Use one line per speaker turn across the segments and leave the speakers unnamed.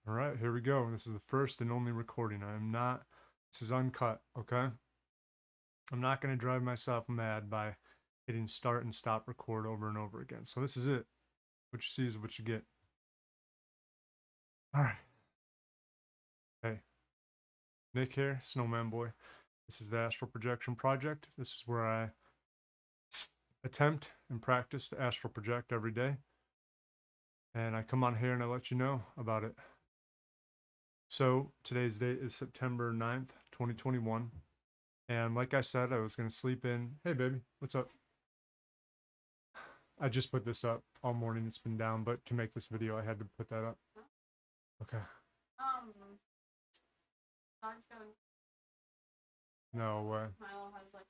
All right, here we go. This is the first and only recording. This is uncut, okay? I'm not going to drive myself mad by hitting start and stop record over and over again. So this is it. What you see is what you get. All right. Hey, Nick here, snowmanboy. This is the Astral Projection Project. This is where I attempt and practice to astral project every day. And I come on here and I let you know about it. So today's date is September 9th, 2021. And like I said, I was going to sleep in. Hey, baby, what's up? I just put this up all morning. It's been down, but to make this video, I had to put that up. Okay. Um, No way. Milo has like.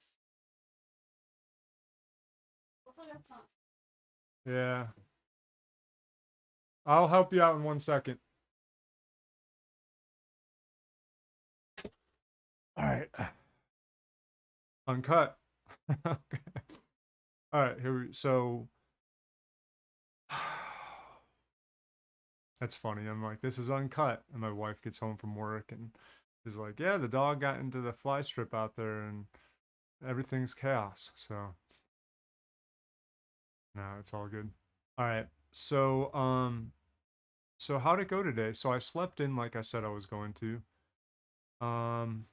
Hopefully that's not. Yeah. I'll help you out in 1 second. All right. Uncut. Okay. All right. So that's funny. I'm like, this is uncut, and my wife gets home from work and is like, yeah, the dog got into the fly strip out there, and everything's chaos. So no, it's all good. All right. So how'd it go today? So I slept in like I said I was going to. Um,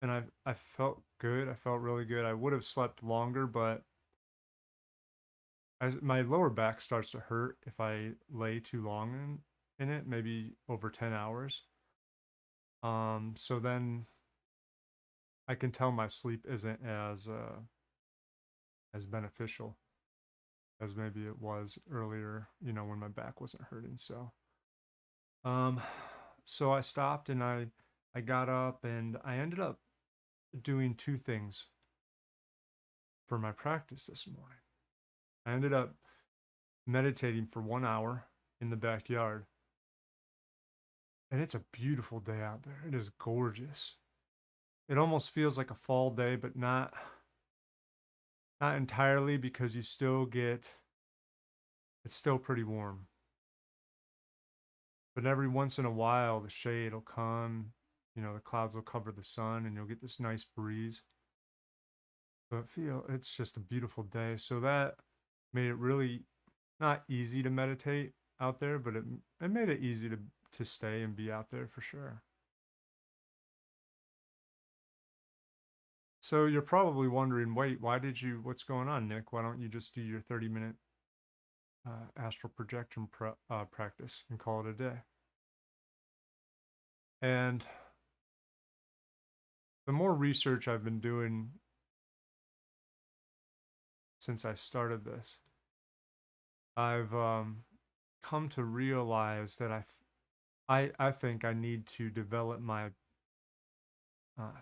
and I felt good. I felt really good. I would have slept longer, but as my lower back starts to hurt if I lay too long in it, maybe over 10 hours. So then I can tell my sleep isn't as beneficial as maybe it was earlier, when my back wasn't hurting. Um, so I stopped and I got up and I ended up doing two things for my practice this morning. I ended up meditating for 1 hour in the backyard. And it's a beautiful day out there. It is gorgeous. It almost feels like a fall day, but not entirely because it's still pretty warm. But every once in a while the shade will come, the clouds will cover the sun and you'll get this nice breeze. So it's just a beautiful day. So that made it really not easy to meditate out there, but it made it easy to stay and be out there for sure. So you're probably wondering, wait, what's going on, Nick? Why don't you just do your 30-minute astral projection practice and call it a day? And the more research I've been doing since I started this, I've come to realize that I think I need to develop my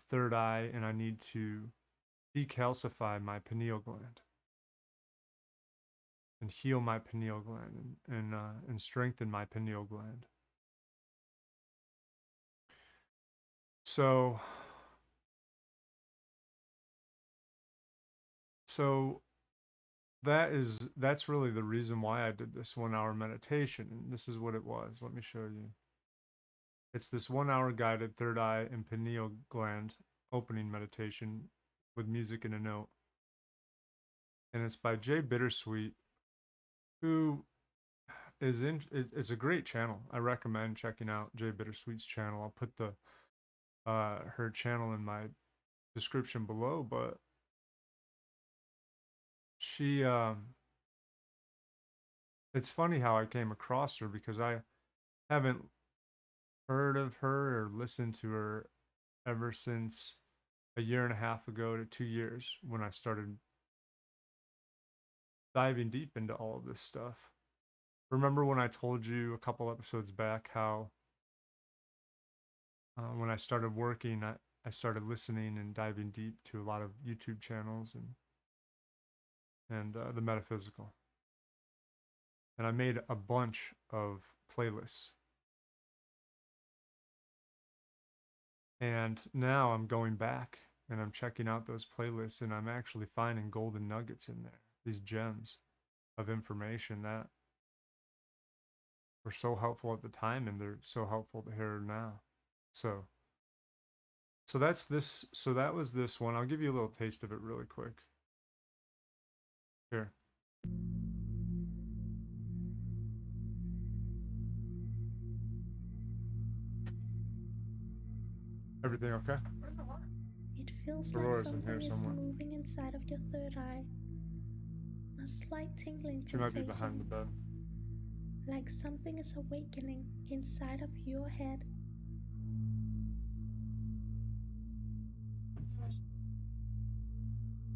third eye, and I need to decalcify my pineal gland and heal my pineal gland and strengthen my pineal gland. So so that's really the reason why I did this 1 hour meditation, and this is what it was. Let me show you. It's this 1 hour guided third eye and pineal gland opening meditation with music and a note. And it's by Jbittersweet, who it's a great channel. I recommend checking out Jbittersweet's channel. I'll put the her channel in my description below, but she it's funny how I came across her because I haven't heard of her or listened to her ever since a year and a half ago to 2 years when I started diving deep into all of this stuff. Remember when I told you a couple episodes back how when I started working, I started listening and diving deep to a lot of YouTube channels and the metaphysical. And I made a bunch of playlists. And now I'm going back and I'm checking out those playlists and I'm actually finding golden nuggets in there, these gems of information that were so helpful at the time, and they're so helpful to hear now. So, so that's this. So that was this one. I'll give you a little taste of it really quick. Here, everything okay?
It feels like
Aurora's in here
something is
somewhere.
moving inside of your third eye. A slight tingling
She might be behind the
sensation,
bed.
like something is awakening inside of your head.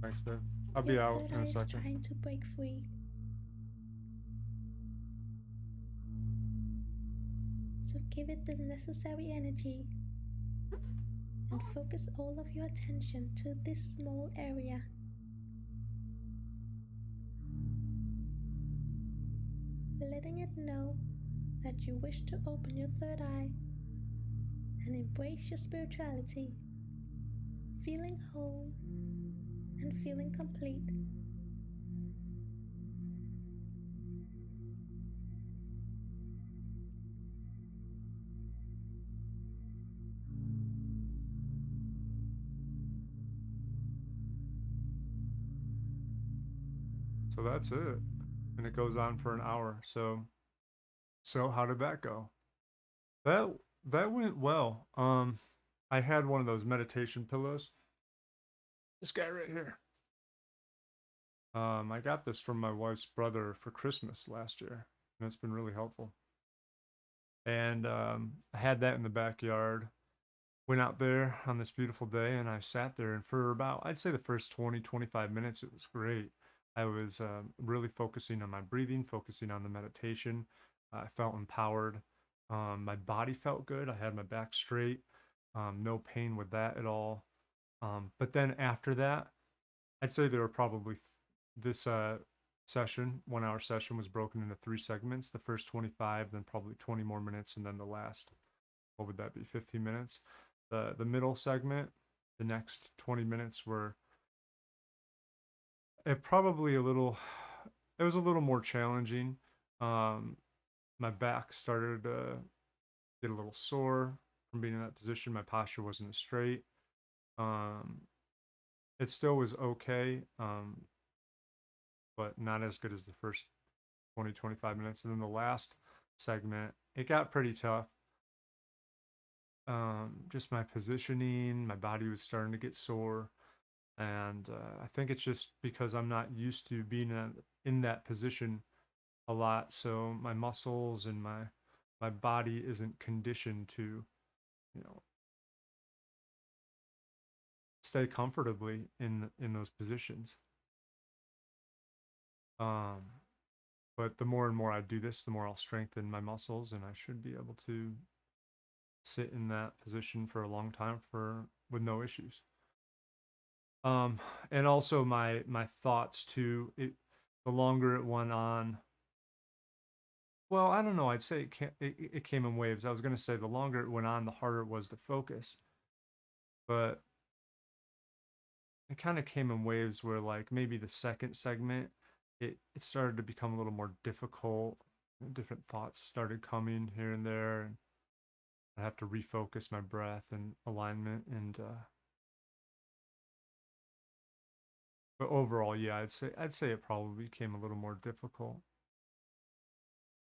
Thanks, babe. I'll
Your
be out
third
in a
eye is
second.
trying to break free. So give it the necessary energy and focus all of your attention to this small area. Letting it know that you wish to open your third eye and embrace your spirituality, feeling whole and feeling complete.
So that's it, and it goes on for an hour. So how did that go? That that went well. I had one of those meditation pillows. This guy right here. I got this from my wife's brother for Christmas last year, and it's been really helpful. And I had that in the backyard. Went out there on this beautiful day, and I sat there, and for about, I'd say the first 20, 25 minutes, it was great. I was really focusing on my breathing, focusing on the meditation. I felt empowered. My body felt good. I had my back straight. No pain with that at all. But then after that, I'd say there were probably this session, 1 hour session, was broken into 3 segments. The first 25, then probably 20 more minutes, and then the last, what would that be, 15 minutes? The middle segment, the next 20 minutes were it probably a little. It was a little more challenging. Um, my back started to get a little sore from being in that position. My posture wasn't as straight. Um, it still was okay, but not as good as the first 20, 25 minutes. And then the last segment, it got pretty tough. Just my positioning, my body was starting to get sore. And I think it's just because I'm not used to being in that position a lot. So my muscles and my body isn't conditioned to, you know, stay comfortably in those positions. Um, but the more and more I do this, the more I'll strengthen my muscles, and I should be able to sit in that position for a long time for with no issues. Um, and also my thoughts too. The longer it went on, well, I don't know. I'd say it came in waves. I was going to say the longer it went on, the harder it was to focus. But it kind of came in waves where, like, maybe the second segment, it started to become a little more difficult. Different thoughts started coming here and there, and I have to refocus my breath and alignment. And but overall, yeah, I'd say it probably became a little more difficult,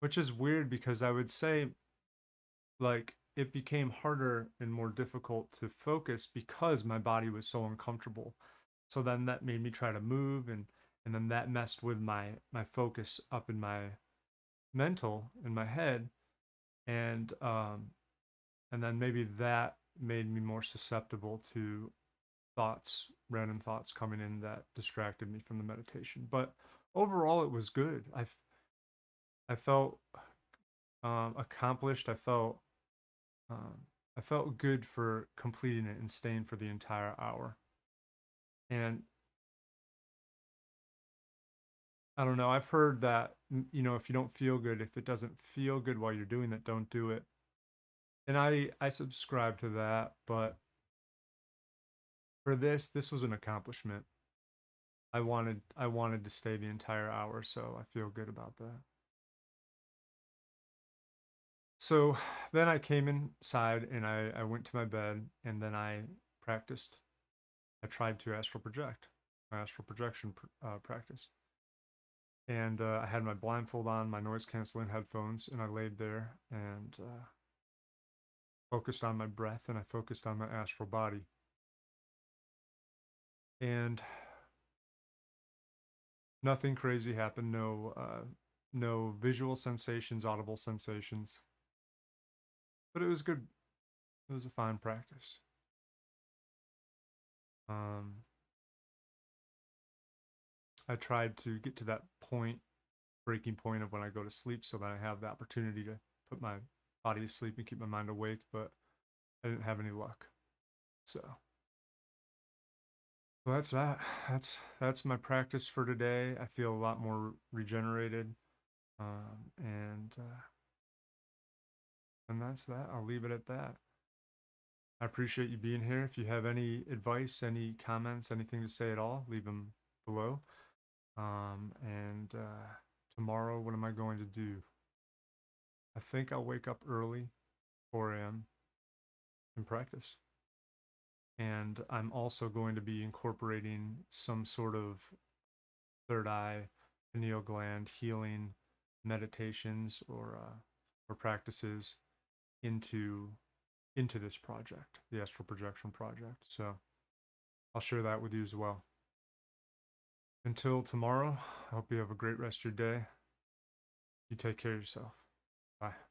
which is weird because I would say like it became harder and more difficult to focus because my body was so uncomfortable. So then that made me try to move, and then that messed with my focus up in my mental in my head, and then maybe that made me more susceptible to random thoughts coming in that distracted me from the meditation. But overall it was good. I felt accomplished. Um, I felt good for completing it and staying for the entire hour. And I don't know, I've heard that, if you don't feel good, if it doesn't feel good while you're doing it, don't do it. And I subscribe to that, but for this was an accomplishment. I wanted to stay the entire hour, so I feel good about that. So then I came inside and I went to my bed and then I practiced. I tried to astral project, my astral projection practice. And I had my blindfold on, my noise canceling headphones, and I laid there and focused on my breath and I focused on my astral body. And nothing crazy happened. No visual sensations, audible sensations. But it was good. It was a fine practice. Um, I tried to get to that point, breaking point of when I go to sleep, so that I have the opportunity to put my body to sleep and keep my mind awake. But I didn't have any luck. So, well, that's that. That's my practice for today. I feel a lot more regenerated, and that's that. I'll leave it at that. I appreciate you being here. If you have any advice, any comments, anything to say at all, leave them below. And tomorrow, what am I going to do? I think I'll wake up early, 4 a.m., and practice. And I'm also going to be incorporating some sort of third eye, pineal gland healing meditations or practices into this project, the astral projection project. So I'll share that with you as well. Until tomorrow, I hope you have a great rest of your day. You take care of yourself. Bye.